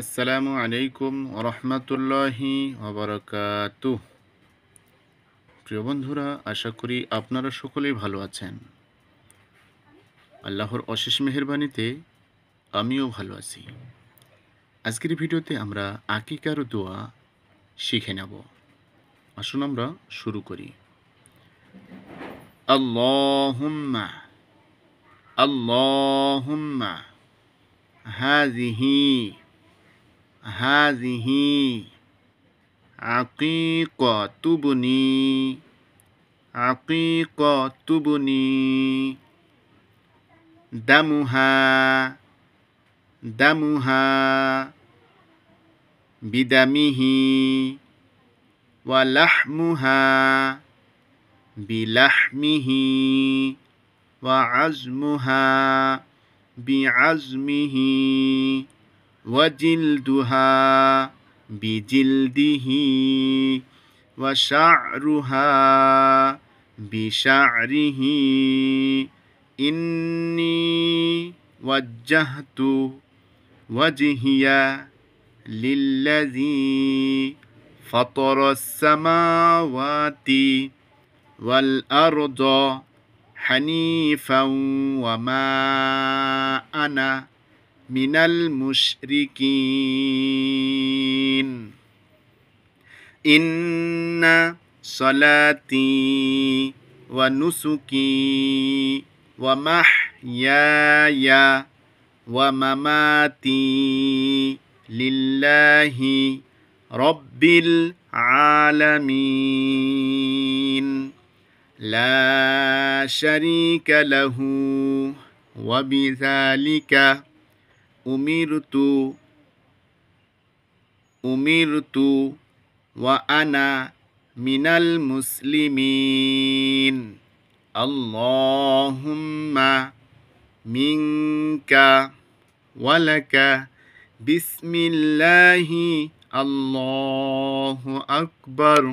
আসসালামু আলাইকুম রহমতুল্লাহি ওবরাকাতুহ। প্রিয় বন্ধুরা, আশা করি আপনারা সকলেই ভালো আছেন। আল্লাহর অশেষ মেহেরবানিতে আমিও ভালো আছি। আজকের ভিডিওতে আমরা আকিকার দোয়া শিখে নেব। আসুন আমরা শুরু করি। আল্লাহুম্মা আল্লাহুম্মা হাযিহি হাযিহি আকিকাতুবনি আকিকাতুবনি দামুহা দামুহা বিদামিহি ওয়ালাহমুহা বিলাহমিহি ওয়াআজমুহা বিআজমিহি ওয়াজিলদুহা বিজিলদিহি ওয়াশা'রুহা বিশা'রিহি ইন্নী ওয়াজ্জাহতু ওয়াজহিয়া লিল্লাযী ফাতারাস সামাওয়াতি ওয়াল আরদা হানিফাও ওয়া মা আনা মিনাল মুশরিকিন। ইন্না সলাতি ওয়া নুসুকি ওয়া মাহইয়ায়া ওয়া মামাতি লিল্লাহি রব্বিল আলামিন লা শারীকা লাহু ওয়া বিযালিকা উমিরতু ওয়া আনা মিনাল মুসলিমিন। আল্লাহুম্মা মিনকা ওয়ালাকা বিসমিল্লাহি আল্লাহু আকবার।